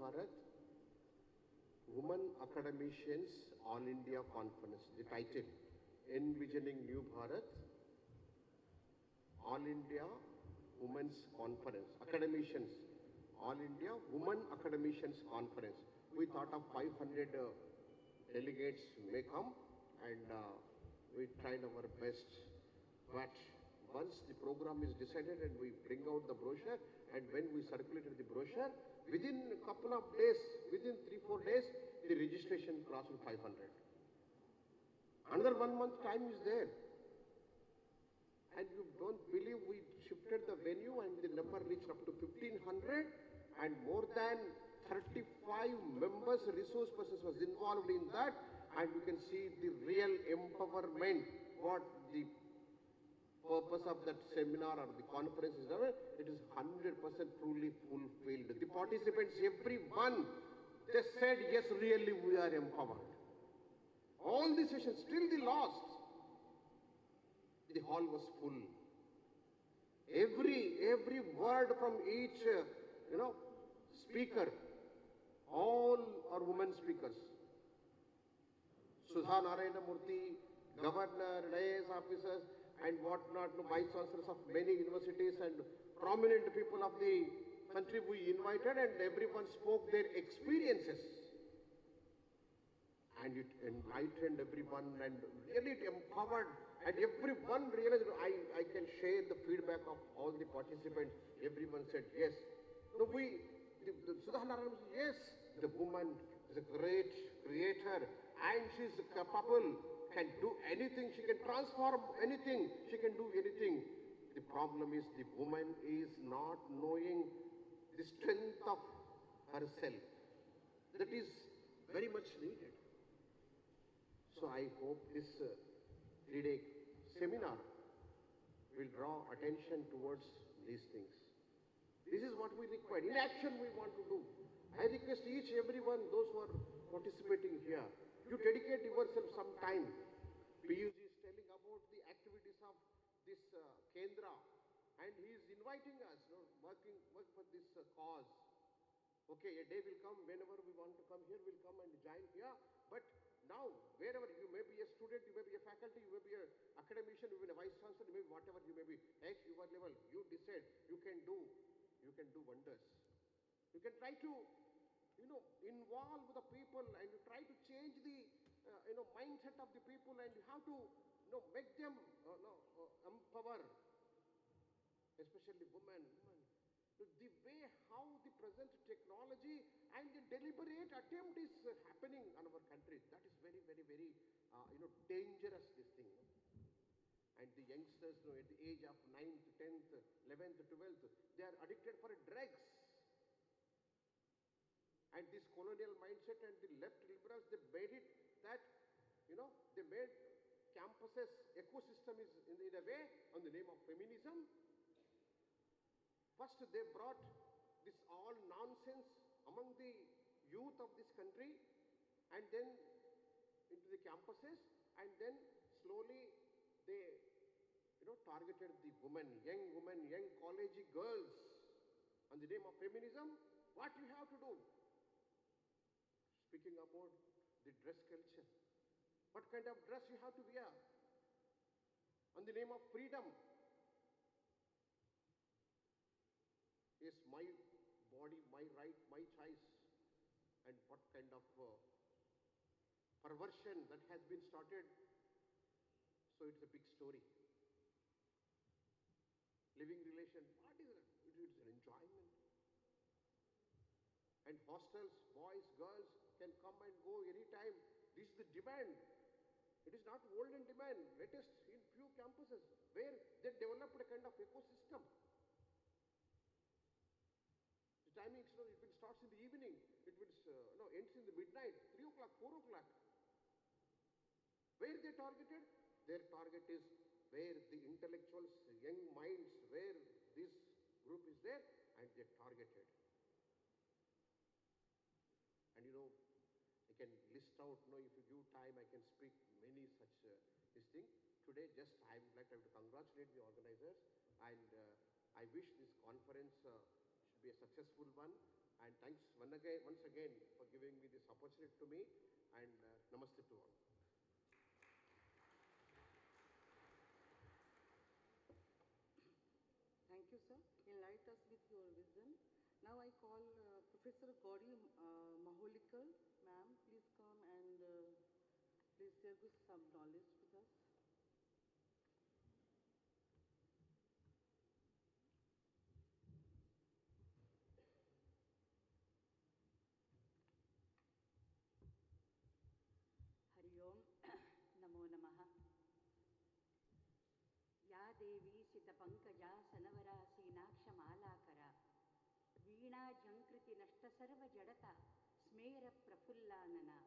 Bharat Women Academicians All India Conference. The title, Envisioning New Bharat All India Women's Conference. Academicians, All India Women Academicians Conference. We thought of 500 delegates may come, and we tried our best. But once the program is decided and we bring out the brochure, and when we circulated the brochure, within a couple of days, within 3-4 days, the registration crossed 500. Another 1 month time is there. And you don't believe we shifted the venue and the number reached up to 1500, and more than 35 members, resource persons was involved in that, and you can see the real empowerment, what the purpose of that seminar or the conference is. It is 100% truly fulfilled. The participants, everyone, they said, yes, really we are empowered. All the sessions, till the last, the hall was full. Every word from each, speaker, all are women speakers. Sudha Narayana Murthy, governor, IAS officers, and whatnot, vice chancellors of many universities and prominent people of the country we invited, and everyone spoke their experiences. And it enlightened everyone and really it empowered, and everyone realized, I can share the feedback of all the participants. Everyone said, yes. No, Sudha Narayan said, yes, the woman is a great creator and she is capable, can do anything, she can transform anything, she can do anything. The problem is the woman is not knowing the strength of herself. That is very much needed. So I hope this 3-day seminar will draw attention towards these things. This is what we require. In action we want to do. I request everyone, those who are participating here, you dedicate yourself some time. Piyush is telling about the activities of this kendra, and he is inviting us, work for this cause. Okay, a day will come, whenever we want to come here, we'll come and join here. But now, wherever you may be a student, you may be a faculty, you may be an academician, you may be a vice chancellor, you may be whatever you may be, at your level, you decide, you can do wonders. You can try to, involve the people and you try to change the, mindset of the people, and you have to, make them, empower, especially women. The way how the present technology and the deliberate attempt is happening in our country, that is very, very, very, dangerous, this thing. And the youngsters, at the age of 9th, 10th, 11th, 12th, they are addicted for drugs. And this colonial mindset and the left liberals, they made it that, they made campuses, ecosystem is in a way on the name of feminism. First they brought this all nonsense among the youth of this country, and then into the campuses, and then slowly they, targeted the women, young college girls on the name of feminism. What you have to do? Speaking about the dress culture, what kind of dress you have to wear on the name of freedom? Is my body, my right, my choice, and what kind of perversion that has been started. So it's a big story. Living relation, what is it? It is an enjoyment. And hostels, boys, girls can come and go anytime. This is the demand. It is not olden demand, latest in few campuses where they developed a kind of ecosystem. The timings, it starts in the evening, it will ends in the midnight, 3 o'clock, 4 o'clock. Where they targeted? Their target is where the intellectuals, young minds, where this group is there, and they targeted. And I can list out, if you give time, I can speak many such this thing. Today, I would like to congratulate the organizers, and I wish this conference should be a successful one. And thanks once once again for giving me this opportunity to me, and namaste to all. Thank you, sir. Enlighten us with your wisdom. Now I call Professor Gauri Maholikar. Ma'am, please come and please share some knowledge with us. Hari ओम नमो नमः। या देवी सितपंकजा सनवरा सीनाक्षमालाकरा वीणा झंकृति नष्ट सर्व जड़ता स्मेर प्रफुल्लानना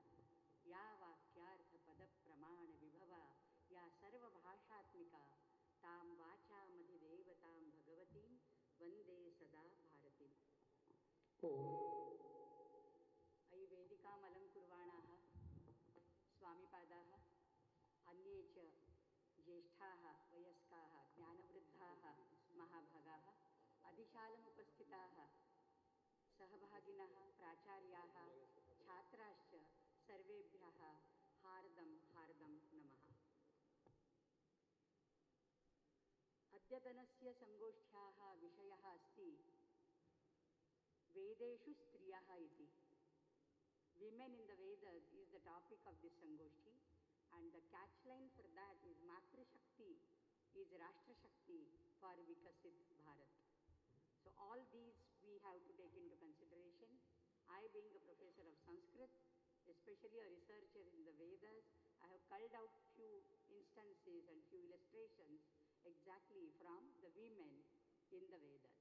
या वाक्यार्थ पद प्रमाण विभवा या सर्वभाषात्मिका तां वाचामधिदेवतां भगवतीं वन्दे सदा भारतीम्। अयि वेदिकाम् अलङ्कुर्वाणाः स्वामिपादाः अन्ये च ज्येष्ठाः वयस्काः ज्ञानवृद्धाः महाभागाः अधिशालम् उपस्थिताः सहभागिनः प्राचार्याः छात्राश्च सर्वेभ्यः हार्दं हार्दं नमः। अद्यतनस्य संगोष्ठ्याः विषयः अस्ति वेदेषु स्त्रियः इति। Women in the Vedas is the topic of this Sangoshti, and the catchline for that is Matri Shakti is Rashtra Shakti for Vikasit Bharat. So all these we have to take into consideration. I, being a professor of Sanskrit, especially a researcher in the Vedas, I have culled out few instances and few illustrations exactly from the women in the Vedas.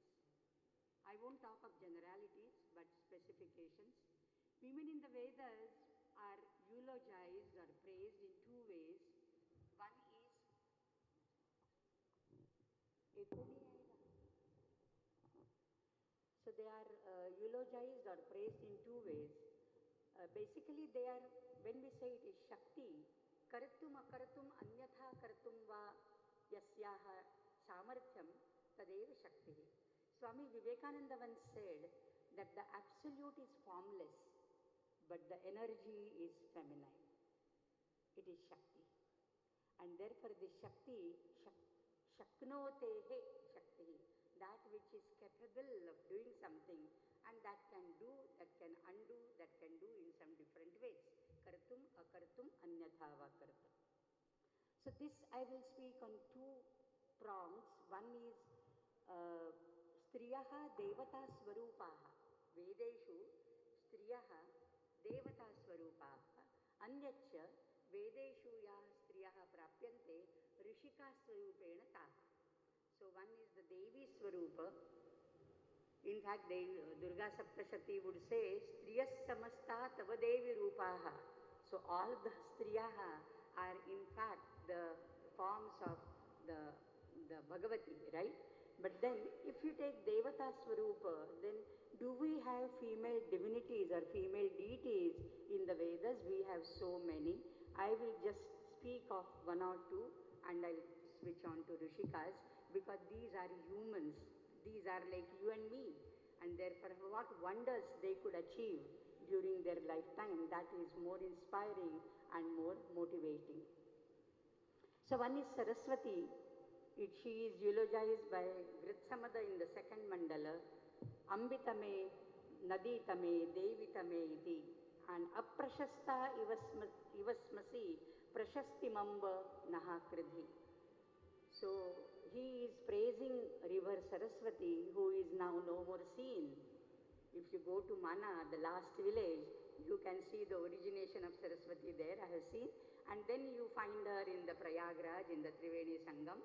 I won't talk of generalities but specifications. Women in the Vedas are eulogized or praised in two ways. One is, so they are eulogized or praised in two ways. Basically they are, when we say it is Shakti, Karatum Akaratum Anyatha Karatum Va Yasyaha Samarthyam Tadeva Shakti. Swami Vivekananda once said that the absolute is formless, but the energy is feminine. It is Shakti. And therefore this Shakti, Shaknotehe Shakti, that which is capable of doing something and that can do, that can undo, that can do in some different ways. Kartum, akartum, anyatha va kartum. So this I will speak on two prongs. One is Striyaha Devata Swarupaha. Vedeshu Striyaha Devata Swarupaha. Anyachya Vedeshu Yah Striyaha Prapyante Rishika Swarupena Taha. So one is the Devi Swarupa. In fact, Durga Saptashati would say, Striyas Samasta Tava Devi Rupaha. So all the Striyaha are in fact the forms of the Bhagavati, right? But then if you take Devata Swarupa, then do we have female divinities or female deities in the Vedas? We have so many. I will just speak of one or two and I'll switch on to Rishikas because these are humans. These are like you and me, and therefore what wonders they could achieve during their lifetime, that is more inspiring and more motivating. So one is Saraswati. She is eulogized by Gritsamada in the second mandala. Ambitame, Naditame, Devitame iti, and Aprashasta ivasmasi prashastimamba nahakridhi. So he is praising river Saraswati, who is now no more seen. If you go to Mana, the last village, you can see the origination of Saraswati there, I have seen. And then you find her in the Prayagraj, in the Triveni Sangam,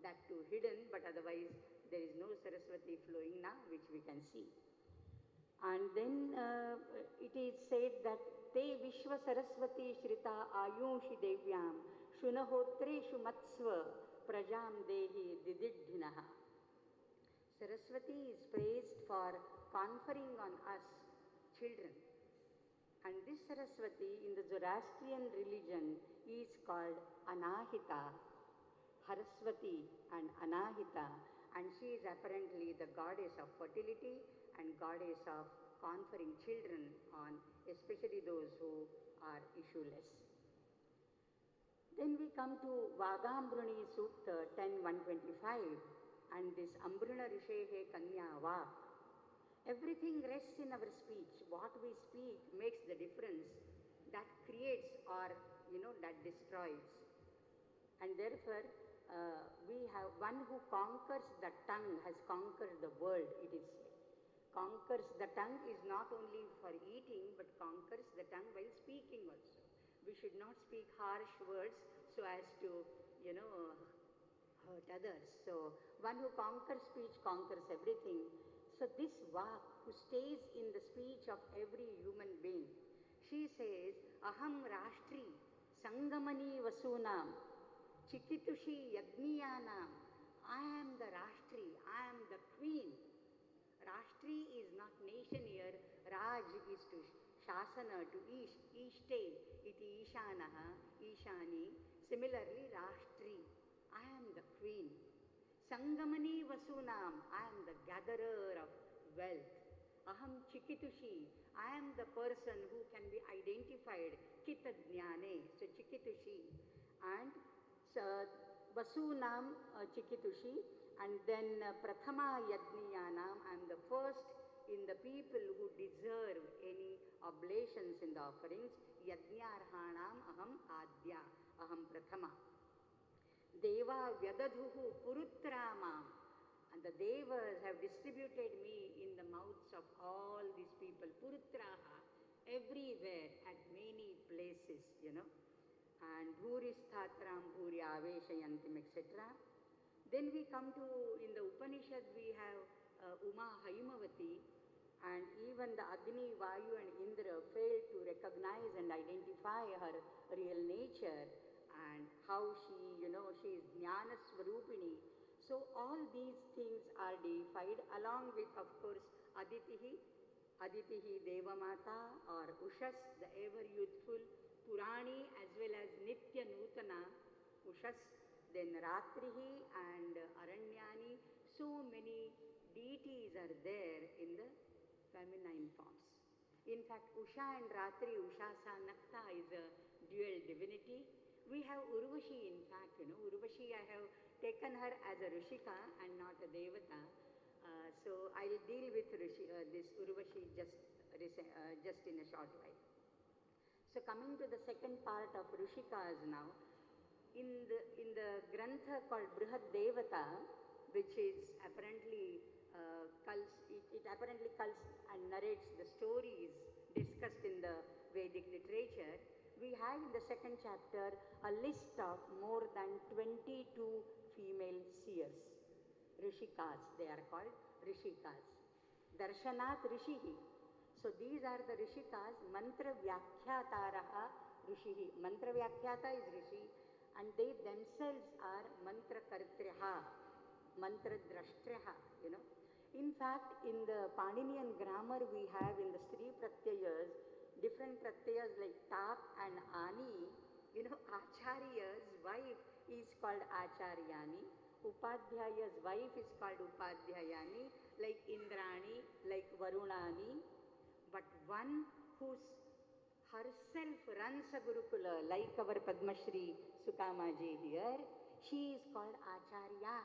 that too hidden, but otherwise there is no Saraswati flowing now, which we can see. And then it is said that Te Vishwa Saraswati Shrita Ayunshi Devyam Shunahotreshu Matsva Prajam Dehi Dididhinaha. Saraswati is praised for conferring on us children. And this Saraswati in the Zoroastrian religion is called Anahita, Haraswati and Anahita, and she is apparently the goddess of fertility and goddess of conferring children on, especially those who are issueless. Then we come to Vagambruni Sukta 10:125 and this Ambruna Rishehe Kanya Vak. Everything rests in our speech. What we speak makes the difference. That creates or, that destroys. And therefore, we have one who conquers the tongue has conquered the world, it is said. Conquers the tongue is not only for eating, but conquers the tongue while speaking also. We should not speak harsh words so as to, hurt others. So, one who conquers speech conquers everything. So, this Vak, who stays in the speech of every human being, she says, Aham Rashtri, Sangamani Vasunam, Chikitushi Yagniyanam. I am the Rashtri, I am the queen. Rashtri is not nation here. Raj is to Shasana, to Ishte, iti Ishanaha, Ishani. Similarly, Rashtri, I am the queen. Sangamani Vasunam, I am the gatherer of wealth. Aham Chikitushi, I am the person who can be identified. Kitadnyane, so Chikitushi. And Vasunam Chikitushi. And then Prathama Yajniyanam, I am the first in the people who deserve any oblations in the offerings. Yajnyarhanam aham adya, aham prathama. Deva Vyadadhuhu Purutramam. And the Devas have distributed me in the mouths of all these people. Purutraha, everywhere, at many places, And Bhuristhatram Bhuri Aveshayantim, etc. Then we come to, in the Upanishad, we have Uma Haimavati, and even the Agni, Vayu, and Indra failed to recognize and identify her real nature and how she, she is Jnana Swarupini. So all these things are deified along with, of course, Aditihi Devamata or Ushas, the ever youthful, Purani as well as Nitya Nutana, Ushas, then Ratrihi and Aranyani. So many deities are there in the feminine forms. In fact, Usha and Ratri, Ushasa Nakta is a dual divinity. We have Urvashi, in fact, Urvashi, I have taken her as a Rishika and not a Devata. So I'll deal with this Urvashi just in a short while. So coming to the second part of Rishikas now, in the Grantha called Brihad Devata, which is apparently it apparently cults and narrates the stories discussed in the Vedic literature, we have in the second chapter a list of more than 22 female seers. Rishikas, they are called Rishikas. Darshanat Rishihi. So these are the Rishikas. Mantra Vyakhyataraha Rishihi. Mantra Vyakhyata is Rishi, and they themselves are Mantra Kartriha, Mantra Drashtraha, In fact, in the Paninian grammar, we have in the Sri Pratyayas, different Pratyayas like Tap and Ani. Acharya's wife is called Acharyani. Upadhyaya's wife is called Upadhyayani, like Indrani, like Varunani. But one who herself runs a Gurukula, like our Padma Shri Sukamaji here, she is called Acharya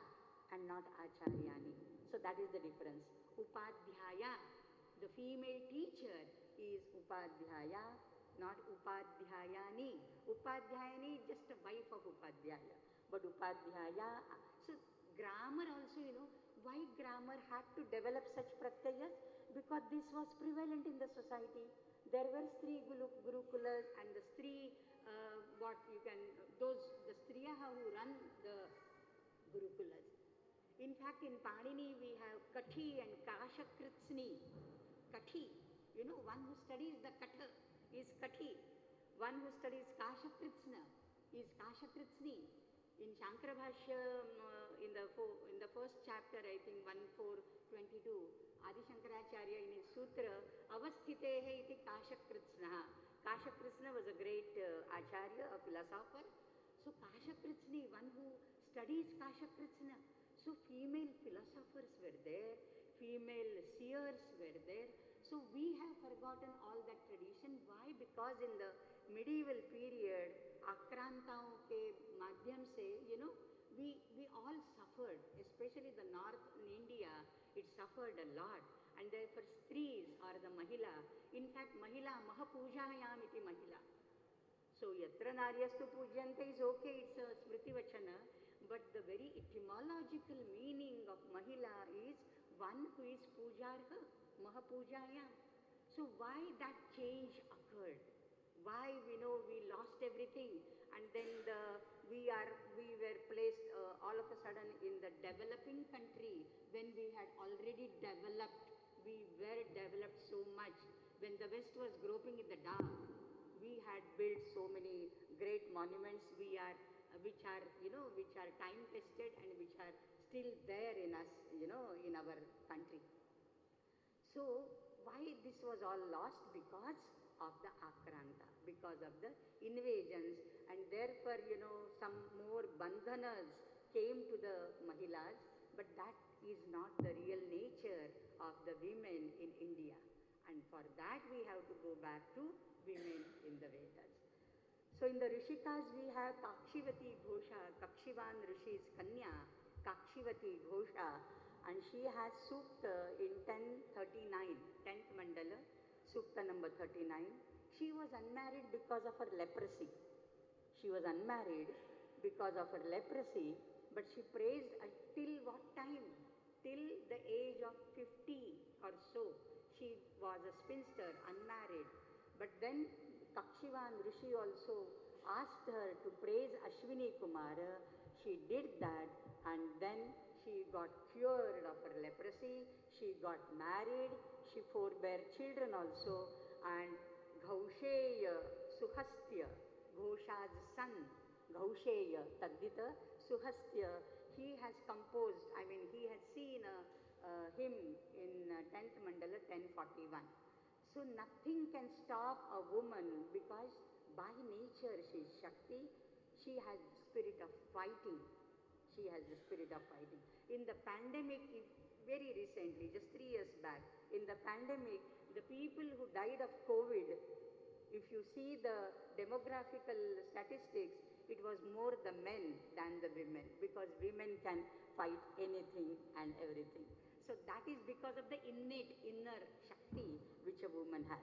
and not Acharyani. So that is the difference. Upadhyaya, the female teacher, is Upadhyaya, not Upadhyayani. Upadhyayani is just a wife of Upadhyaya. But Upadhyaya, so grammar also, why grammar had to develop such pratyayas? Because this was prevalent in the society. There were Stri Gurukulas and the Stri, the Striyaha who run the Gurukulas. In fact, in Panini we have Kathi and Kashakritsni. Kathi, one who studies the Katha is Kathi. One who studies Kashakritsna is Kashakritsni. In Shankara Bhashya, in the first chapter, I think 1.4.22, Adi Shankaracharya in his sutra, Avasthitehe iti Kashakritsna. Kashakritsna was a great acharya, a philosopher. So Kashakritsni, one who studies Kashakritsna. So female philosophers were there, female seers were there. So we have forgotten all that tradition. Why? Because in the medieval period, आक्रांताओं के माध्यम से, we all suffered, especially the north in India, it suffered a lot. And therefore, strees or the Mahila, in fact, Mahila, Mahapujayam iti Mahila. So, Yatra Naryastu Pujyante is okay, it's a Smriti Vachana, but the very etymological meaning of Mahila is one who is Pujarha, Mahapujayam. So, why that change occurred? Why we lost everything, and then we were placed all of a sudden in the developing country when we had already developed. We were developed so much when the West was groping in the dark. We had built so many great monuments which are time tested and which are still there in us, in our country. So why this was all lost? Because of the Akranta, because of the invasions, and therefore some more bandhanas came to the Mahilas, but that is not the real nature of the women in India. And for that we have to go back to women in the Vedas. So in the Rishikas we have Kakshivati Ghosha, Kakshivan Rishi's Kanya, Kakshivati Ghosha, and she has Sukta in 1039, 10th Mandala, Sukta number 39. She was unmarried because of her leprosy. She was unmarried because of her leprosy, but she praised till what time? Till the age of 50 or so. She was a spinster, unmarried. But then Kakshivan Rishi also asked her to praise Ashwini Kumara. She did that, and then she got cured of her leprosy. She got married. She forebore children also. And Ghausheya Suhastya, Ghosha's son, Ghausheya Tadita Suhastya, he has composed, he has seen a hymn in 10th Mandala 1041. So nothing can stop a woman because by nature she is Shakti. She has the spirit of fighting. She has the spirit of fighting. In the pandemic, very recently, just 3 years back, in the pandemic, the people who died of COVID, if you see the demographical statistics, it was more the men than the women, because women can fight anything and everything. So that is because of the innate inner Shakti which a woman has.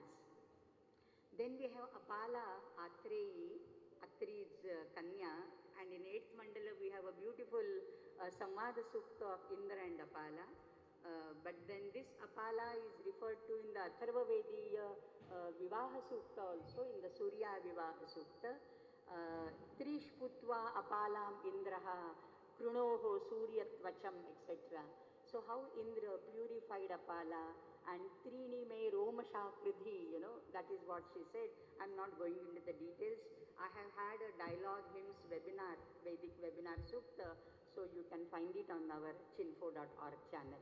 Then we have Apala Atreyi, Atri's Kanya, and in 8th Mandala we have a beautiful Samvada Sukta of Indra and Apala. But then this Apala is referred to in the Atharva Vediya Vivaha Sukta also, in the Surya Vivaha Sukta. Trish Putva Apalam Indraha, Krunoho Suryatvacham, etc. So how Indra purified Apala, and Trini me Romasha Kridhi, that is what she said. I'm not going into the details. I have had a dialogue hymns webinar, Vedic webinar Sukta, so you can find it on our chinfo.org channel.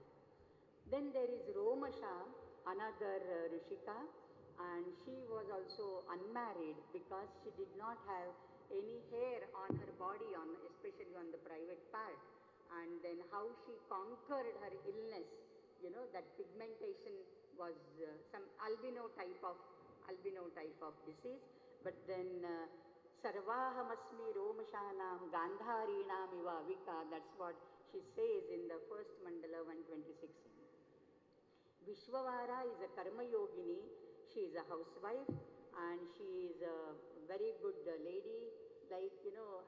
Then there is Romasha, another Rishika, and she was also unmarried because she did not have any hair on her body, especially on the private part. And then how she conquered her illness, that pigmentation was some albino type of disease. But then Sarvahamasmi Romashanam Gandharinam Iva Vika, that's what she says in the first Mandala 126. Vishwavara is a Karma Yogini. She is a housewife and she is a very good lady, like,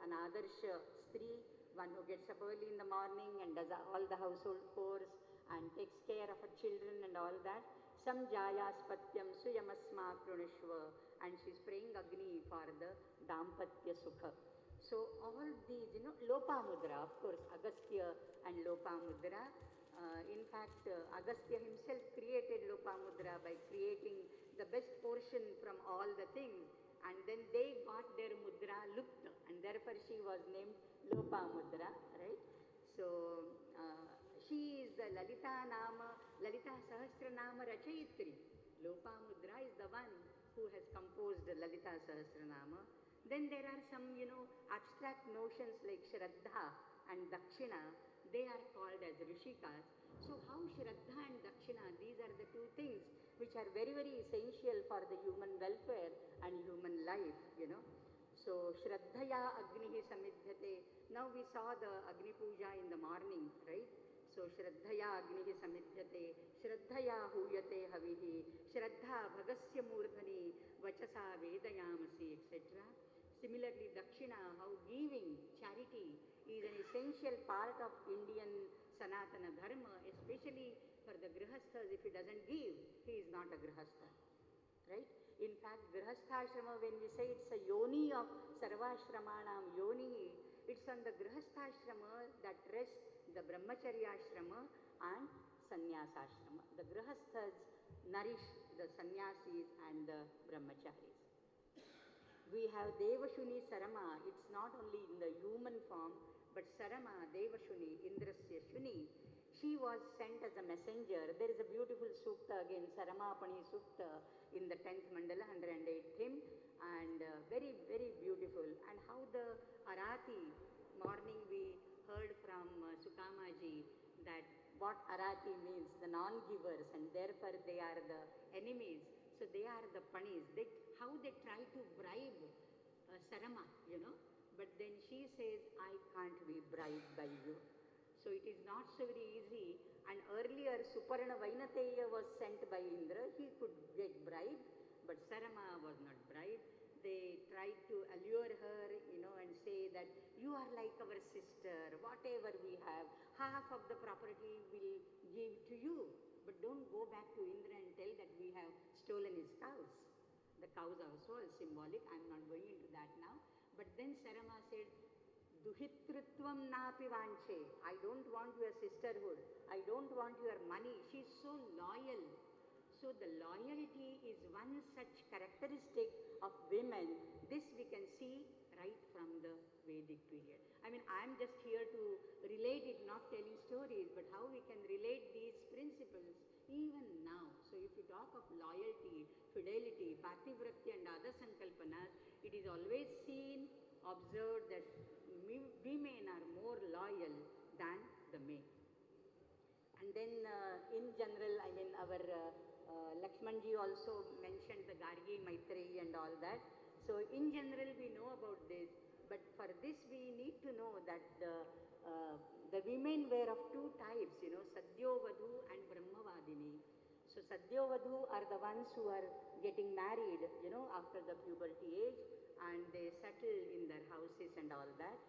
an Adarsha Stri, one who gets up early in the morning and does all the household chores and takes care of her children and all that. Samjayaspathyam Suyamasma Krunishva, and she's praying Agni for the Dampatya Sukha. So all these, Lopamudra, of course, Agastya and Lopamudra. In fact, Agastya himself created Lopamudra by creating the best portion from all the things, and then they got their mudra Lupta, and therefore she was named Lopamudra, right? So she is the Lalita Sahasranama Rachayitri. Lopamudra is the one who has composed Lalita Sahasranama. Then there are some, abstract notions like Shraddha and Dakshina. They are called as Rishikas. So how Shraddha and Dakshina, these are the two things which are very, very essential for the human welfare and human life, you know. So, Shraddhaya Agnihi Samidhyate. Now we saw the Agni Puja in the morning, right? So, Shraddhaya Agnihi Samidhyate, Shraddhaya Huyate Havihi, Shraddha Bhagasya Murdhani, Vachasa Vedayamasi, etc. Similarly, Dakshina, how giving, charity, is an essential part of Indian Sanatana Dharma, especially for the Grihasthas. If he doesn't give, he is not a Grihastha. Right? In fact, Grihasthashrama, when we say it's a yoni of Sarvashramanam yoni, it's on the Grihasthashrama that rests the Brahmacharyashrama and Sannyasashrama. The Grihasthas nourish the sannyasis and the brahmacharis. We have Devashuni Sarama. It's not only in the human form, but Sarama, Devashuni, Indrasya Shuni. She was sent as a messenger. There is a beautiful sukta again, Saramapani sukta, in the 10th mandala, 108th hymn, and very, very beautiful. And how the Arati, morning we heard from Sukamaji that what Arati means, the non-givers, and therefore they are the enemies. So they are the panis. How they try to bribe Sarama, you know. But then she says, I can't be bribed by you. So it is not so very easy. And earlier, Suparna Vainateya was sent by Indra. He could get bribed, but Sarama was not bribed. They tried to allure her, you know, and say that you are like our sister, whatever we have, half of the property will give to you. But don't go back to Indra and tell that we have stolen his cows. The cows also are symbolic. I'm not going into that now. But then Sarama said, Duhitritvam napi vanche. I don't want your sisterhood. I don't want your money. She's so loyal. So the loyalty is one such characteristic of women. This we can see right from the Vedic period. I mean, I'm just here to relate it, not telling stories, but how we can relate these principles even now. So if you talk of loyalty, fidelity, pativratya and other sankalpanas, it is always seen, observed that women are more loyal than the men. And then in general, I mean, our Lakshmanji also mentioned the Gargi, Maitreyi and all that. So in general, we know about this. But for this, we need to know that the women were of two types, you know, Sadyovadhu and Brahmavadini. So Sadyovadhu are the ones who are getting married, you know, after the puberty age, and they settle in their houses and all that.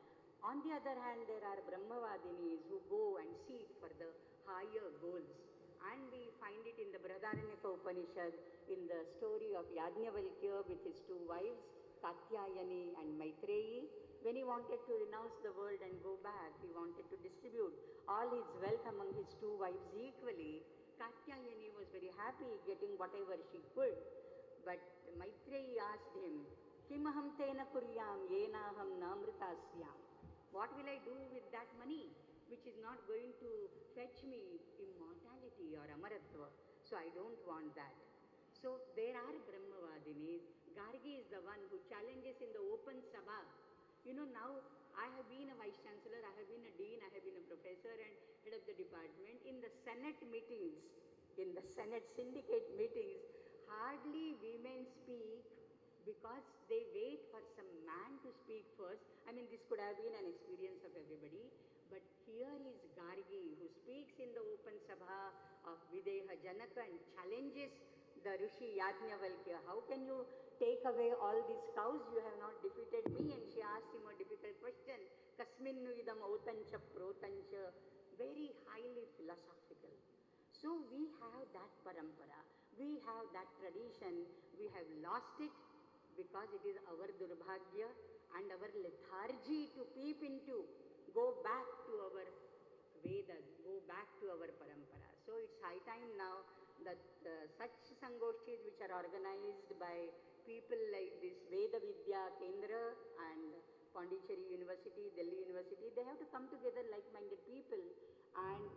On the other hand, there are Brahmavadinis who go and seek for the higher goals. And we find it in the Brihadaranyaka Upanishad, in the story of Yajnavalkya with his two wives, Katyayani and Maitreyi. When he wanted to renounce the world and go back, he wanted to distribute all his wealth among his two wives equally. Katyayani was very happy getting whatever she could. But Maitreyi asked him, Kimaham tena kuryam yenaham namritasyam. What will I do with that money, which is not going to fetch me immortality or amaratva? So I don't want that. So there are Brahmavadinis. Gargi is the one who challenges in the open sabha. You know, now I have been a vice chancellor, I have been a dean, I have been a professor and head of the department. In the Senate meetings, in the Senate syndicate meetings, hardly women speak because they wait for some man to speak first. I mean, this could have been an experience of everybody. But here is Gargi, who speaks in the open sabha of Videha Janaka and challenges the Rishi Yajnavalkya. How can you take away all these cows? You have not defeated me. And she asked him a difficult question. Kasminnu idam autancha protancha. Very highly philosophical. So we have that parampara. We have that tradition. We have lost it because it is our durbhagya and our lethargy to peep into, go back to our Vedas, go back to our parampara. So it's high time now that such sangoshtis which are organized by people like this Vedik Vidya kendra and Pondicherry University, Delhi University, they have to come together like-minded people and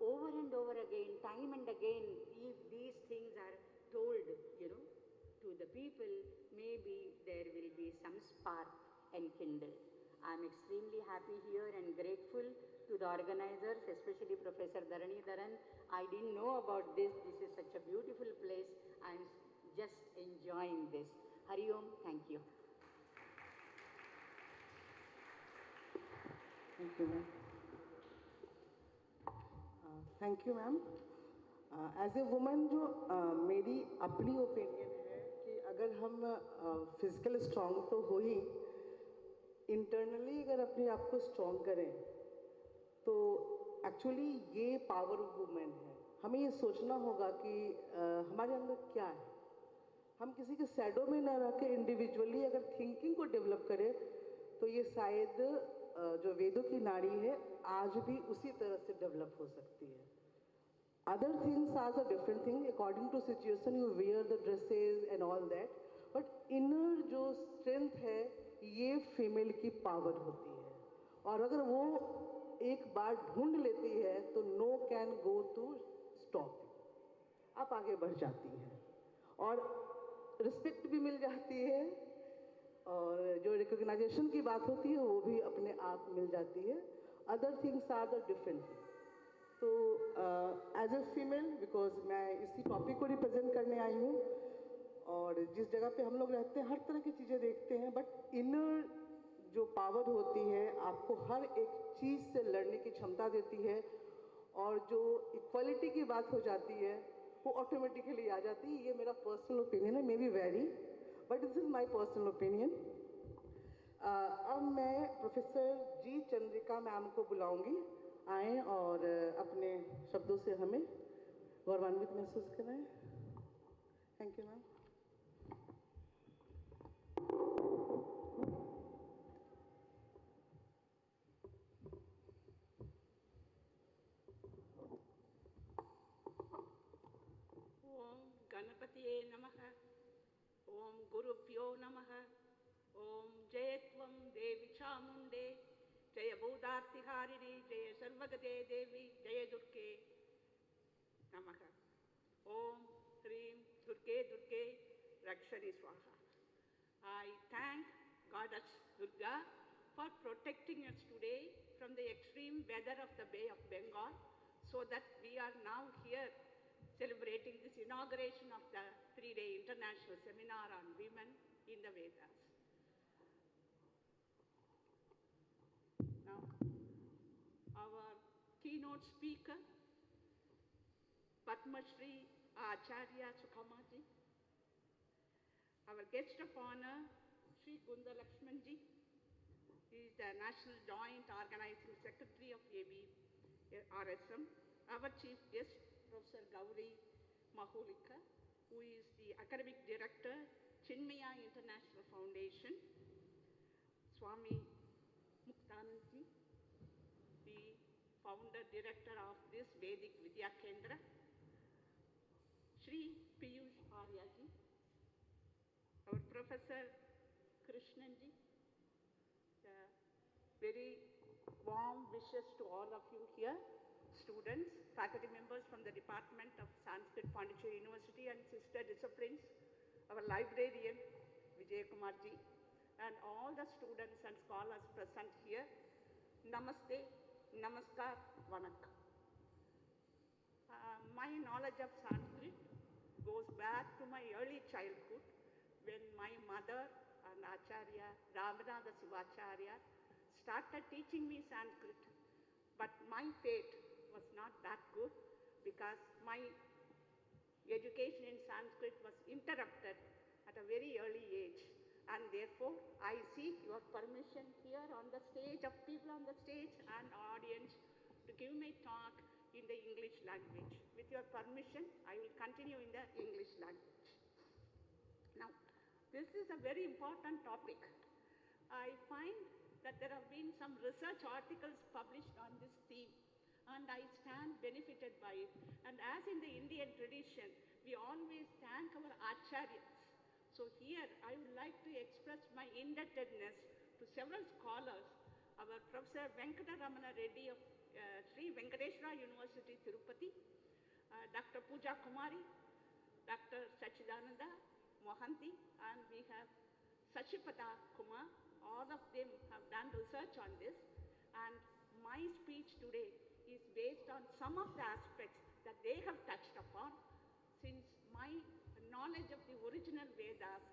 over again, time and again, if these things are told, you know, to the people, maybe there will be some spark enkindled. I am extremely happy here and grateful to the organizers, especially Professor Dharani Dharan. I didn't know about this. This is such a beautiful place. I'm just enjoying this. Hari Om, thank you. Thank you, ma'am. Thank you, ma'am. As a woman जो मेरी अपनी opinion है कि अगर हम physical strong तो हो ही, internally अगर अपने आप को स्ट्रांग करें तो एक्चुअली ये पावर ऑफ वुमेन है. हमें ये सोचना होगा कि हमारे अंदर क्या है. हम किसी के सैडो में न रह के इंडिविजुअली अगर थिंकिंग को डेवलप करें तो ये शायद जो वेदों की नारी है आज भी उसी तरह से डेवलप हो सकती है. Other things are a different thing. According to situation, you wear the dresses and all that. But inner जो strength है, ये female की power होती है. और अगर वो एक बार ढूंढ लेती है, तो no can go to stop. आप आगे बढ़ जाती है. और respect भी मिल जाती है. और जो recognition की बात होती है, वो भी अपने आप मिल जाती है. Other things are the different things. तो एज ए फीमेल, बिकॉज मैं इसी टॉपिक को रिप्रेजेंट करने आई हूँ, और जिस जगह पे हम लोग रहते हैं हर तरह की चीज़ें देखते हैं, बट इनर जो पावर होती है आपको हर एक चीज़ से लड़ने की क्षमता देती है, और जो इक्वालिटी की बात हो जाती है वो ऑटोमेटिकली आ जाती है. ये मेरा पर्सनल ओपिनियन है, may be very, but this is my personal opinion. अब मैं प्रोफेसर जी चंद्रिका मैम को बुलाऊंगी. आएँ और अपने शब्दों से हमें गौरवान्वित महसूस कराएं. Thank you ma'am. ओम गणपतिये नमः. ओम गुरुभ्यो नमः. ओम जय त्वं देवी चामुण्डे, जय भूतार्तिहारिणी, जय सर्वगते देवी, जय दुर्गे नमः. ओम ह्रीं दुर्गे दुर्गे रक्षणि स्वाहा. I thank Goddess Durga for protecting us today from the extreme weather of the Bay of Bengal, so that we are now here celebrating this inauguration of the 3-day international seminar on women in the Vedas. Now, our keynote speaker, Padma Shri Acharya Sukhamaji, our guest of honor, Shri Gunda Lakshmanji. He is the National Joint Organizing Secretary of RSM. Our chief guest, Professor Gauri Maholika, who is the Academic Director, Chinmaya International Foundation. Swami Muktanandji, the founder director of this Vedik Vidya Kendra. Shri Piyush Aryaji, our Professor Krishnanji. Very warm wishes to all of you here, students, faculty members from the Department of Sanskrit, Pondicherry University, and sister disciplines, our librarian, Vijay Kumarji, and all the students and scholars present here. Namaste, Namaskar, Vanakkam. My knowledge of Sanskrit goes back to my early childhood, when my mother and Acharya Ramanatha Sivacharya started teaching me Sanskrit. But my fate was not that good, because my education in Sanskrit was interrupted at a very early age. And therefore, I seek your permission here on the stage, of people on the stage and audience, to give my talk in the English language. With your permission, I will continue in the English language. Now, this is a very important topic. I find that there have been some research articles published on this theme, and I stand benefited by it. And as in the Indian tradition, we always thank our acharyas. So here, I would like to express my indebtedness to several scholars. Our Professor Venkataramana Reddy of Sri Venkateshwara University, Tirupati, Dr. Pooja Kumari, Dr. Sachidananda Mohanty, and we have Sachipata Kumar. All of them have done research on this. And my speech today is based on some of the aspects that they have touched upon. Since my knowledge of the original Vedas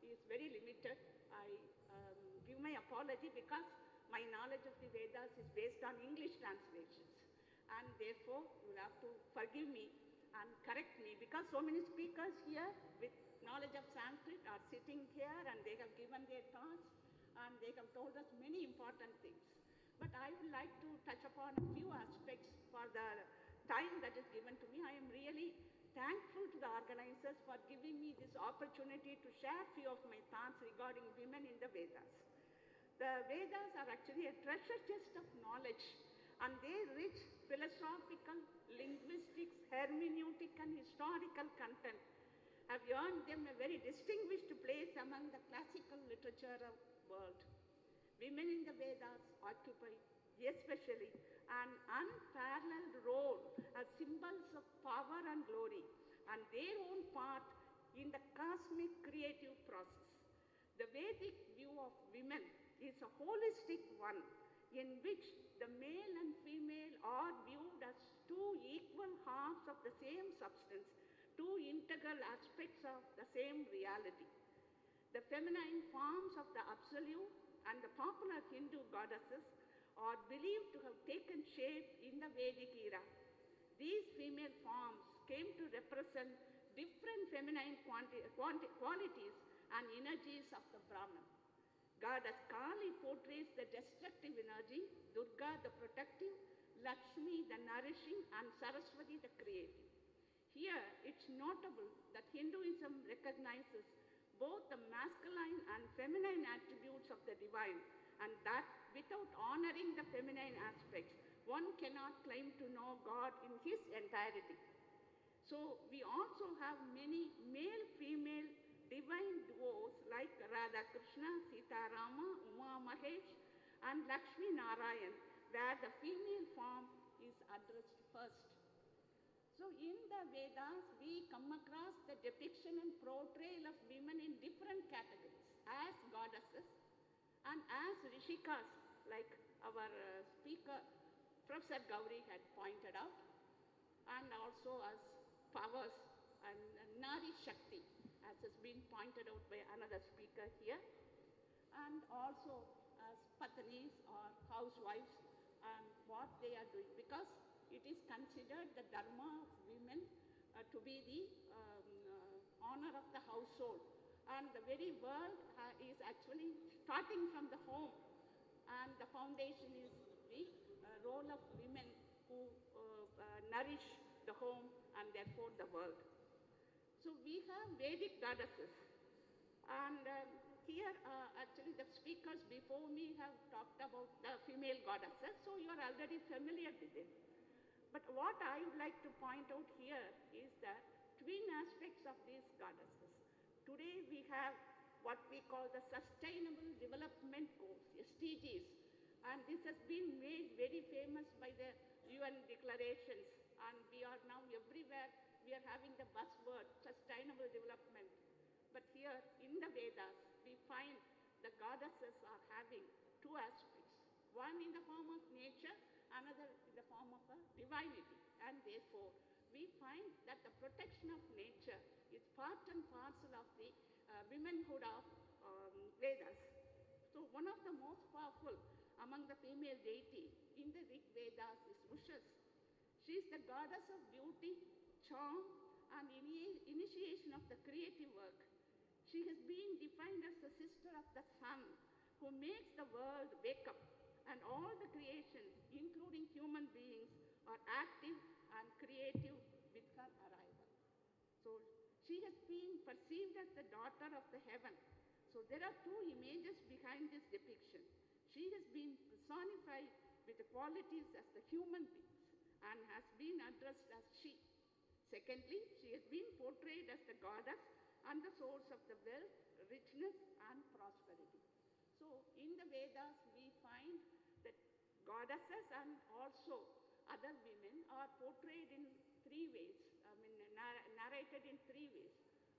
is very limited, I give my apology because my knowledge of the Vedas is based on English translations. And therefore, you will have to forgive me and correct me because so many speakers here with knowledge of Sanskrit are sitting here and they have given their talks and they have told us many important things. But I would like to touch upon a few aspects for the time that is given to me. I am really thankful to the organizers for giving me this opportunity to share few of my thoughts regarding women in the Vedas. The Vedas are actually a treasure chest of knowledge, and their rich philosophical, linguistics, hermeneutic, and historical content have earned them a very distinguished place among the classical literature of the world. Women in the Vedas occupy, especially, an unparalleled role as symbols of power and glory, and their own part in the cosmic creative process. The Vedic view of women is a holistic one in which the male and female are viewed as two equal halves of the same substance, two integral aspects of the same reality. The feminine forms of the Absolute and the popular Hindu goddesses are believed to have taken shape in the Vedic era. These female forms came to represent different feminine qualities and energies of the Brahman. Goddess Kali portrays the destructive energy, Durga the protective, Lakshmi the nourishing, and Saraswati the creative. Here, it's notable that Hinduism recognizes both the masculine and feminine attributes of the divine, and that without honoring the feminine aspects, one cannot claim to know God in his entirety. So we also have many male-female divine duos like Radha Krishna, Sita Rama, Uma Mahesh, and Lakshmi Narayan, where the female form is addressed first. So in the Vedas, we come across the depiction and portrayal of women in different categories as goddesses and as rishikas, like our speaker, Professor Gauri had pointed out, and also as powers and Nari Shakti, as has been pointed out by another speaker here, and also as Patnis or housewives and what they are doing, because it is considered the dharma of women to be the honor of the household. And the very world is actually starting from the home. And the foundation is the role of women who nourish the home and therefore the world. So we have Vedic goddesses. And here, actually, the speakers before me have talked about the female goddesses, so you are already familiar with it. But what I would like to point out here is the twin aspects of these goddesses. Today we have what we call the Sustainable Development Goals, SDGs, and this has been made very famous by the UN declarations, and we are now everywhere, we are having the buzzword, sustainable development. But here in the Vedas, we find the goddesses are having two aspects, one in the form of nature, another in the form of a divinity. And therefore, we find that the protection of nature is part and parcel of the womanhood of Vedas. So one of the most powerful among the female deity in the Rig Vedas is Ushas. She is the goddess of beauty, charm, and initiation of the creative work. She has been defined as the sister of the sun, who makes the world wake up, and all the creations, including human beings, are active and creative with her arrival. So she has been perceived as the daughter of the heaven. So there are two images behind this depiction. She has been personified with the qualities as the human beings and has been addressed as she. Secondly, she has been portrayed as the goddess and the source of the wealth, richness, and prosperity. So in the Vedas, we find that goddesses and also other women are portrayed in three ways, narrated in three ways.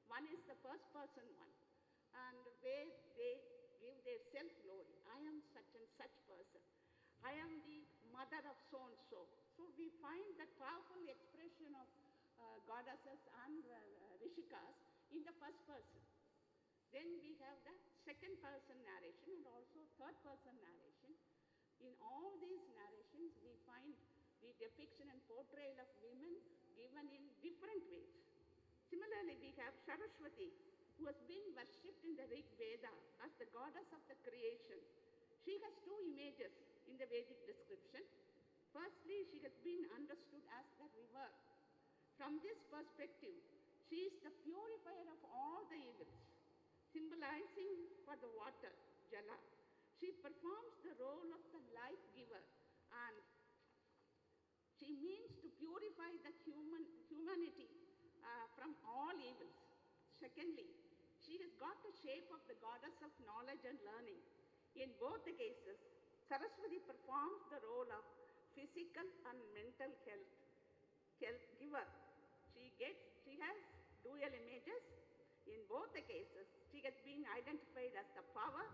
One is the first person one, and where they give their self-glory. I am such and such person. I am the mother of so-and-so. So we find that powerful expression of goddesses and rishikas in the first person. Then we have the second person narration and also third person narration. In all these narrations, we find the depiction and portrayal of women given in different ways. Similarly, we have Saraswati, who has been worshipped in the Rig Veda as the goddess of the creation. She has two images in the Vedic description. Firstly, she has been understood as the river. From this perspective, she is the purifier of all the evils, symbolizing for the water, Jala. She performs the role of the life giver and she means to purify the humanity from all evils. Secondly, she has got the shape of the goddess of knowledge and learning. In both the cases, Saraswati performs the role of physical and mental health giver. She has dual images. In both the cases, she has been identified as the power.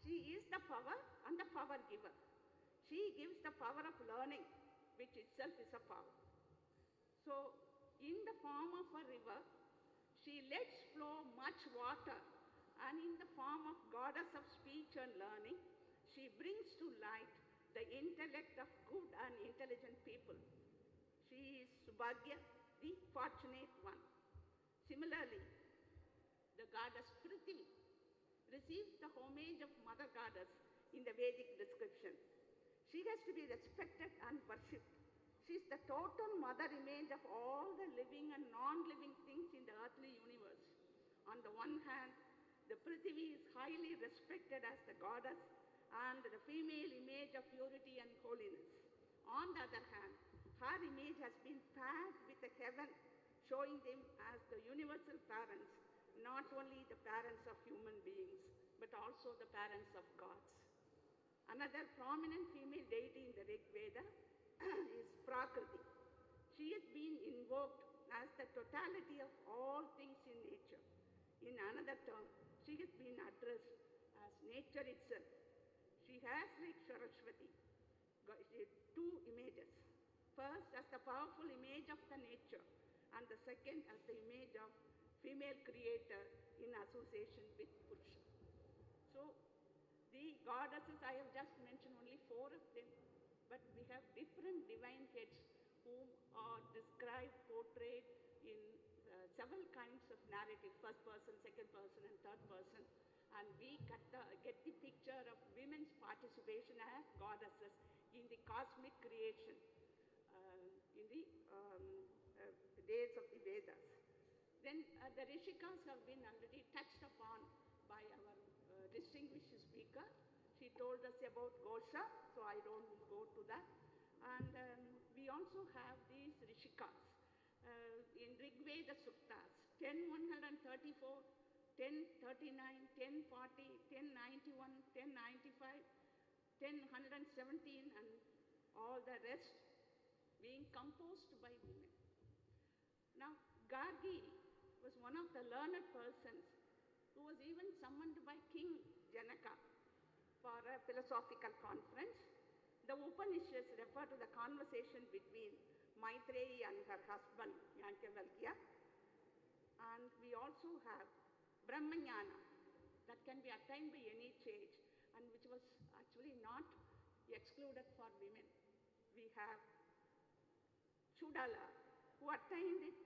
She is the power and the power giver. She gives the power of learning, which itself is a power. So, in the form of a river, she lets flow much water, and in the form of goddess of speech and learning, she brings to light the intellect of good and intelligent people. She is Subhagya, the fortunate one. Similarly, the goddess Prithvi receives the homage of Mother Goddess in the Vedic description. She has to be respected and worshipped. She is the total mother image of all the living and non-living things in the earthly universe. On the one hand, the Prithvi is highly respected as the goddess and the female image of purity and holiness. On the other hand, her image has been paired with the heaven, showing them as the universal parents, not only the parents of human beings, but also the parents of gods. Another prominent female deity in the Rig Veda is Prakriti. She has been invoked as the totality of all things in nature. In another term, she has been addressed as nature itself. She has, like Saraswati, two images. First, as the powerful image of the nature, and the second as the image of female creator in association with Purusha. So, the goddesses, I have just mentioned only 4 of them, but we have different divine heads whom are described, portrayed in several kinds of narrative, first person, second person, and third person. And we get the picture of women's participation as goddesses in the cosmic creation in the days of the Vedas. Then the Rishikas have been already touched upon by our distinguished speaker. She told us about Gosha, so I don't go to that. And we also have these Rishikas in Rig Veda Suktas, 10:134, 10:39, 10:40, 10:91, 10:95, 10:117, and all the rest being composed by women. Now, Gargi was one of the learned persons who was even summoned by King Janaka for a philosophical conference. The Upanishads refer to the conversation between Maitreyi and her husband, Yankyavalkya. And we also have Brahmanyana that can be attained by any age and which was actually not excluded for women. We have Chudala, who attained it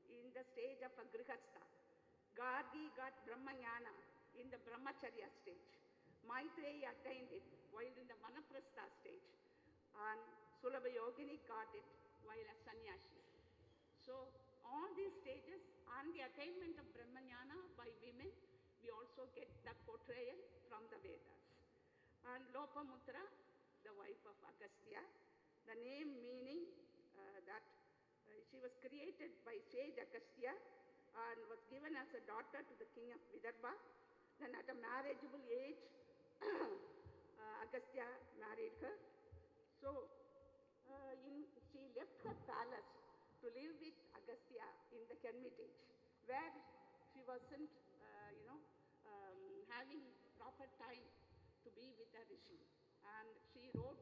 in the stage of a Grihastha. Gargi got Brahmanyana in the Brahmacharya stage. Maitreyi attained it while in the Vanaprastha stage. And Sulabha Yogini got it while a sannyasi. So all these stages and the attainment of Brahmanyana by women, we also get that portrayal from the Vedas. And Lopamutra, the wife of Agastya, the name meaning that she was created by sage Agastya and was given as a daughter to the king of Vidarbha. Then at a marriageable age, Agastya married her. So she left her palace to live with Agastya in the hermitage, where she wasn't, having proper time to be with the rishi. And she wrote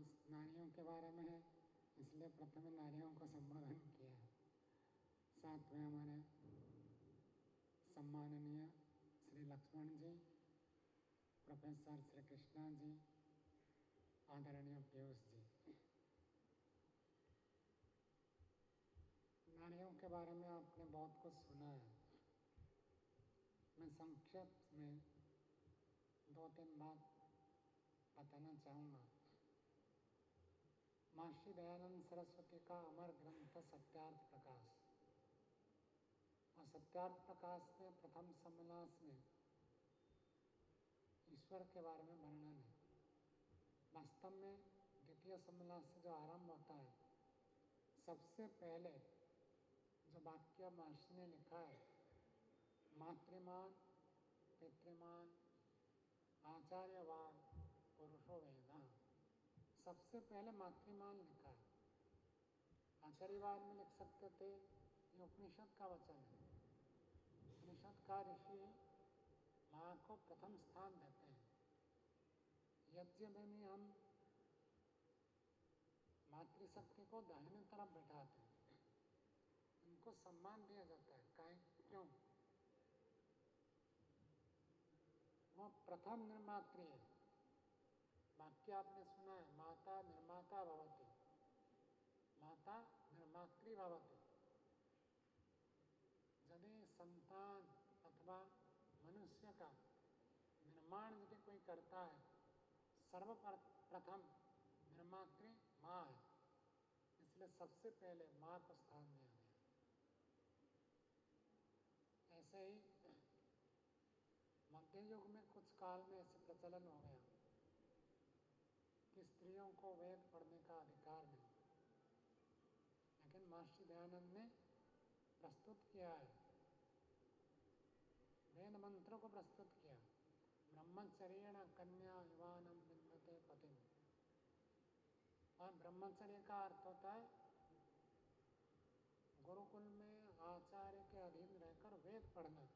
आज नारियों के बारे में है, इसलिए प्रथम नारियों को संबोधन किया है। साथ में हमारे सम्माननीय श्री लक्ष्मण जी, प्रोफेसर श्री कृष्णा जी, आदरणीय पीयूष जी। नारियों के बारे में आपने बहुत कुछ सुना है। मैं संक्षेप में 2-3 बात बताना चाहूँगा। महर्षि दयानंद सरस्वती का अमर ग्रंथ सत्यार्थ प्रकाश, और सत्यार्थ प्रकाश में प्रथम सम्मलास में ईश्वर के बारे में वर्णन है। वास्तव में द्वितीय सम्मलास से जो आरंभ होता है, सबसे पहले जो वाक्य महर्षि ने लिखा है, मातृमान पितृमान आचार्यवान पुरुषो वेद। सबसे पहले मातृमान लिखा है। आचार्यवान में लिख सकते थे, ये उपनिषद का वचन है। उपनिषद का ऋषि माँ को प्रथम स्थान देते हैं। यज्ञ में भी हम मातृशक्ति को दाहिने तरफ बैठाते हैं, उनको सम्मान दिया जाता है। क्यों? वो प्रथम निर्मात्री है। वाक्य आपने सुना है, माता निर्माता भवति, माता निर्मात्री भवति। यदि संतान अथवा मनुष्य का निर्माण यदि कोई करता है, सर्वप्रथम निर्मात्री माँ है, इसलिए सबसे पहले माँ को स्थान दिया गया। ऐसे ही मध्य युग में कुछ काल में ऐसे प्रचलन हो गया कि स्त्रियों को वेद पढ़ने का अधिकार नहीं, लेकिन महर्षि दयानंद ने प्रस्तुत किया है, वेद मंत्रों को प्रस्तुत किया। ब्रह्मचर्येण कन्या युवानम विन्दते पतिम। और ब्रह्मचर्य का अर्थ होता है गुरुकुल में आचार्य के अधीन रहकर वेद पढ़ना।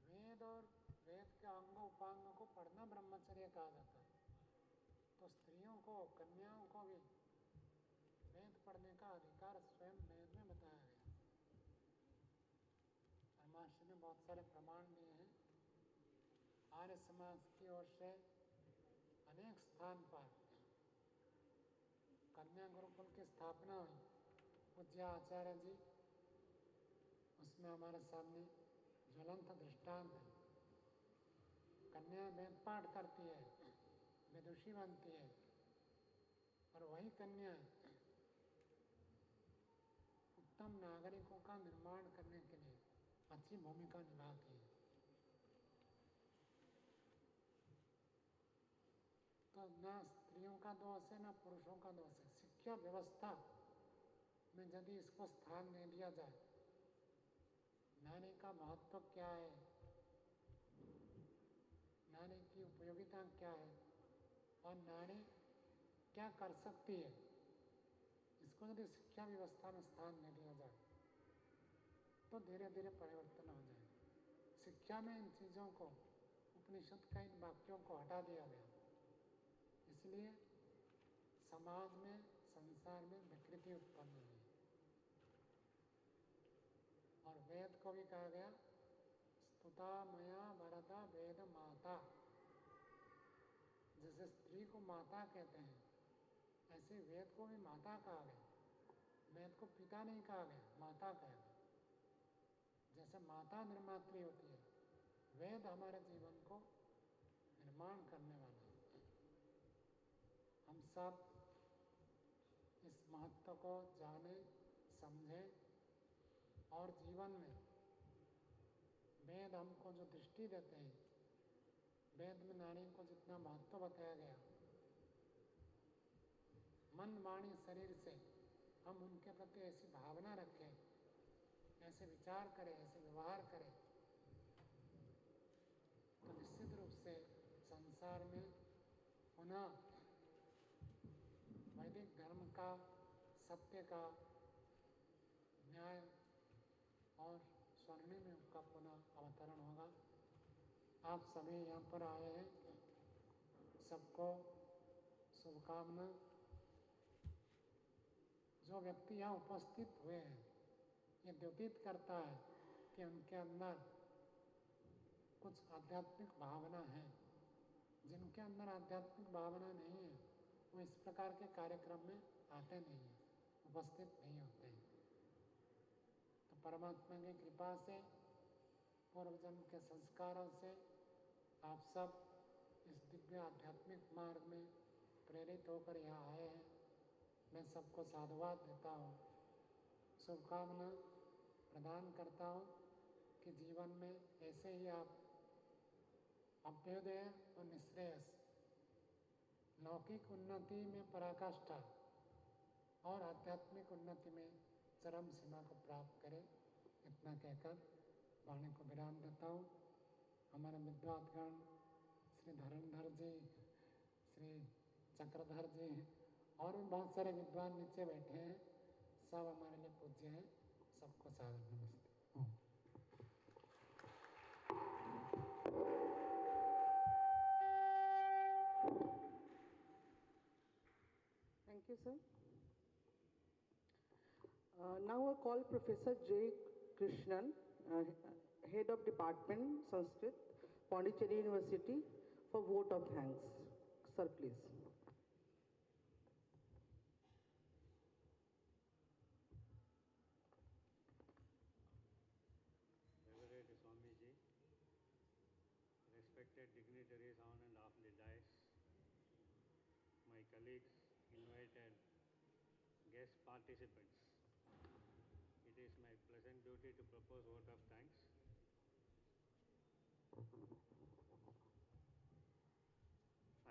वेद और वेद के अंग उपांग को पढ़ना ब्रह्मचर्य कहा जाता है। तो स्त्रियों को, कन्याओं को भी वेद पढ़ने का अधिकार स्वयं वेद में बताया गया। और महर्षि ने बहुत सारे प्रमाण दिए हैं। आर्य समाज की ओर से अनेक स्थान पर कन्या गुरुकुल की स्थापना हुई। पूज्य आचार्य जी, उसमें हमारे सामने ज्वलंत दृष्टांत है। कन्या वेद पाठ करती है, विदुषी बनती है, और वही कन्या उत्तम नागरिकों का निर्माण करने के लिए अच्छी भूमिका निभाती है। तो न स्त्रियों का दोष है, न पुरुषों का दोष है। शिक्षा व्यवस्था में यदि इसको स्थान नहीं दिया जाए, नारी का महत्व क्या है, नारी की उपयोगिता क्या है और नारी क्या कर सकती है, इसको यदि शिक्षा व्यवस्था में स्थान नहीं दिया जाए तो धीरे धीरे परिवर्तन हो जाएगा। शिक्षा में इन चीज़ों को, उपनिषद का इन वाक्यों को हटा दिया गया, इसलिए समाज में, संसार में विकृति उत्पन्न हुई। और वेद को भी कहा गया स्तुता मया वरदा वेद माता। जैसे स्त्री को माता कहते हैं, ऐसे वेद को भी माता कहा गया। वेद को पिता नहीं कहा गया, माता कहा गया। जैसे माता निर्मात्री होती है, वेद हमारे जीवन को निर्माण करने वाला है। हम सब इस महत्व को जाने, समझें और जीवन में वेद हमको जो दृष्टि देते हैं, वेद में नारी को जितना महत्व बताया गया, मन वाणी शरीर से हम उनके प्रति ऐसी भावना रखें, ऐसे विचार करें, ऐसे व्यवहार करें, तो निश्चित रूप से संसार में पुनः वैदिक धर्म का, सत्य का, न्याय और स्वर्णिम युग का पुनः अवतरण होगा। आप सभी यहाँ पर आए हैं, सबको शुभकामना। जो व्यक्ति यहाँ उपस्थित हुए हैं, ये द्योतित करता है कि उनके अंदर कुछ आध्यात्मिक भावना है। जिनके अंदर आध्यात्मिक भावना नहीं है, वो इस प्रकार के कार्यक्रम में आते नहीं हैं, उपस्थित नहीं होते हैं। तो परमात्मा की कृपा से, पूर्व जन्म के संस्कारों से आप सब इस दिव्य आध्यात्मिक मार्ग में प्रेरित होकर यहाँ आए हैं। मैं सबको साधुवाद देता हूँ, शुभकामना प्रदान करता हूँ कि जीवन में ऐसे ही आप अभ्युदय और निःश्रेयस, लौकिक उन्नति में पराकाष्ठा और आध्यात्मिक उन्नति में चरम सीमा को प्राप्त करें। इतना कहकर वाणी को विराम देता हूँ। हमारे विद्वानगण श्री धरणधर जी, श्री चक्रधर जी और भी बहुत सारे विद्वान नीचे बैठे हैं, सब हमारे लिए पूज्य हैं। सबको सादर नमस्ते। Thank you, sir. Now I call Professor J. Krishnan, Head of Department Sanskrit, Pondicherry University, for vote of thanks. Sir, please. Revered Swamiji, respected dignitaries on and off the dais, my colleagues, invited guest participants, it is my pleasant duty to propose vote of thanks.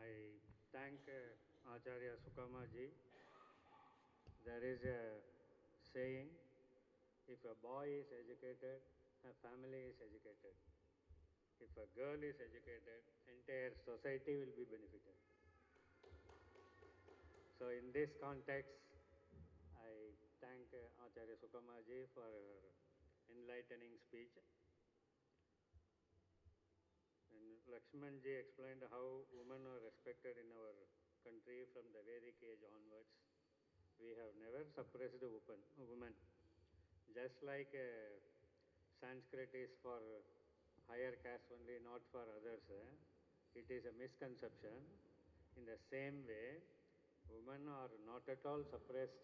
I thank Acharya Sukama ji. There is a saying, if a boy is educated, a family is educated. If a girl is educated, entire society will be benefited. So in this context, I thank Acharya Sukama ji for her enlightening speech. And Lakshman ji explained how women are respected in our country from the Vedic age onwards. We have never suppressed women. Just like Sanskrit is for higher caste only, not for others, it is a misconception. In the same way, women are not at all suppressed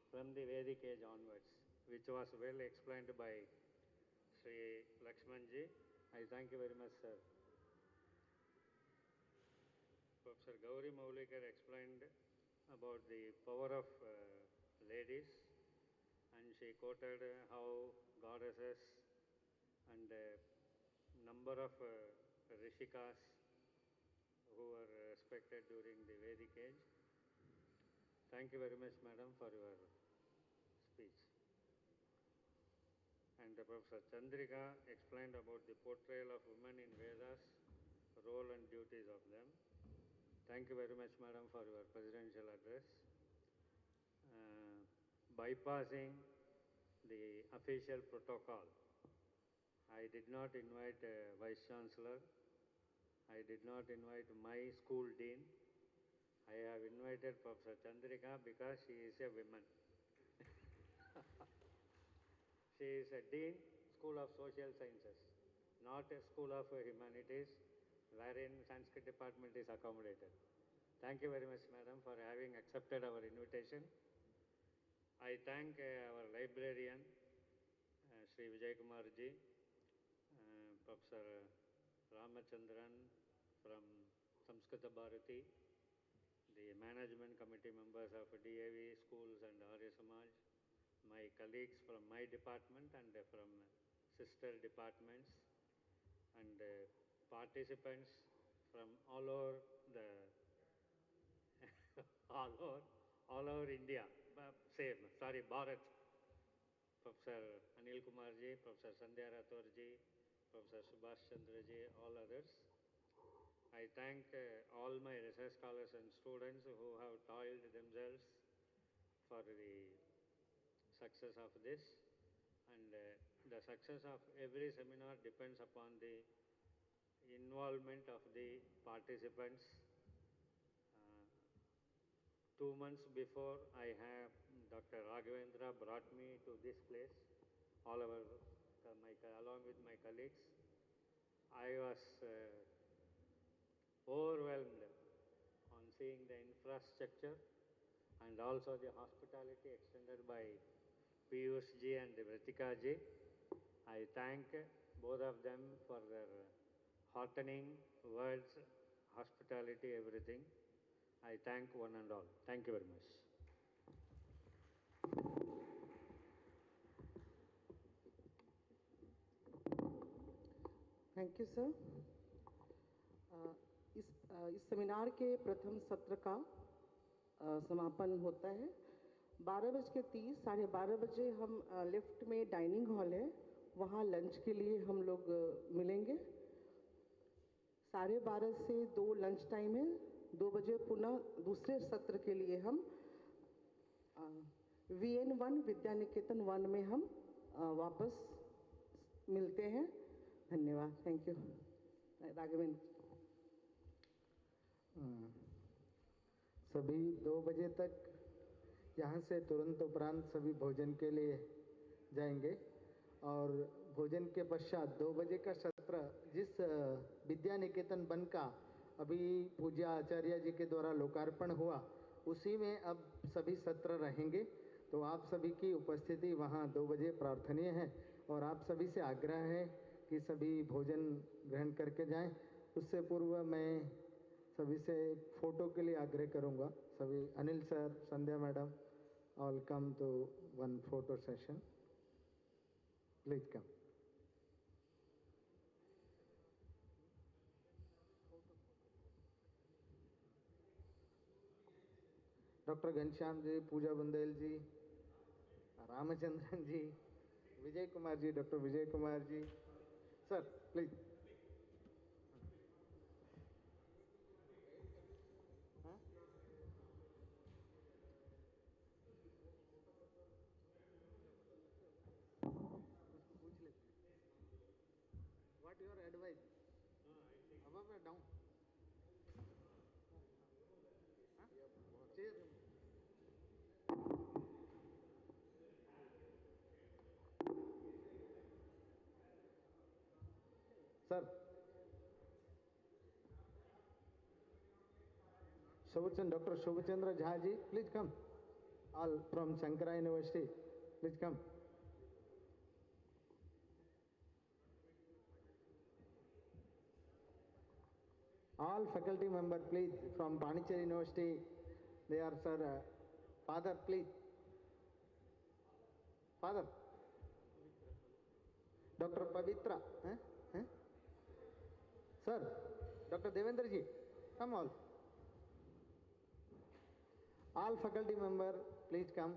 from the Vedic age onwards, which was well explained by Sri Lakshman ji. I thank you very much, sir. Professor Gauri Maulikar explained about the power of ladies, and she quoted how goddesses and number of rishikas who were respected during the Vedic age. Thank you very much, madam, for your speech. And Professor Chandrika explained about the portrayal of women in Vedas, role and duties of them. Thank you very much, madam, for your presidential address. Bypassing the official protocol, I did not invite Vice Chancellor. I did not invite my school dean. I have invited Professor Chandrika because she is a woman. She is a dean, School of Social Sciences, not a School of Humanities, wherein Sanskrit department is accommodated. Thank you very much, madam, for having accepted our invitation. I thank our librarian, Sri Vijay Kumar ji, Professor Ramachandran from Samskrita Bharati, the management committee members of DAV schools and Arya Samaj, my colleagues from my department and from sister departments, and participants from all over the all over India, same, sorry, Bharat. Professor Anil Kumar ji, Professor Sandhya Rathore ji, Professor Subhash Chandra ji, all others. I thank all my research scholars and students who have toiled themselves for the success of this. And the success of every seminar depends upon the involvement of the participants. 2 months before I have Dr. Raghavendra brought me to this place, all our, along with my colleagues, I was overwhelmed on seeing the infrastructure and also the hospitality extended by Piyush ji and Vritika ji. I thank both of them for their heartening words, hospitality, everything. I thank one and all. Thank you very much. Thank you sir. इस seminar के प्रथम सत्र का समापन होता है 12:30, 12:30 हम lift में डाइनिंग हॉल है, वहाँ लंच के लिए हम लोग मिलेंगे। 12:30 से 2 लंच टाइम है, 2 बजे पुनः दूसरे सत्र के लिए हम VN1 विद्या निकेतन 1 में हम वापस मिलते हैं। धन्यवाद। Thank you. राघवेंद्र। सभी 2 बजे तक यहाँ से तुरंत उपरांत सभी भोजन के लिए जाएंगे और भोजन के पश्चात 2 बजे का सत्र जिस विद्या निकेतन वन का अभी पूज्य आचार्य जी के द्वारा लोकार्पण हुआ, उसी में अब सभी सत्र रहेंगे। तो आप सभी की उपस्थिति वहाँ 2 बजे प्रार्थनीय है और आप सभी से आग्रह है कि सभी भोजन ग्रहण करके जाएं। उससे पूर्व मैं सभी से एक फ़ोटो के लिए आग्रह करूंगा। सभी Anil sir, Sandhya madam, all come to one photo session, please come. Doctor Ghanshyam ji, Pooja Bundel ji, Ramachandran ji, Vijay Kumar ji, doctor Vijay Kumar ji, sir please. What your advice? Above or down? Chair. Sir. Dr. Shubhachandra Jha ji, please come. All from Shankara University, please come. All faculty member, please, from Pondicherry University, they are, sir, father, please. Father. Dr. Pavitra. Sir, Dr. Devendra ji, come all. All faculty member, please come.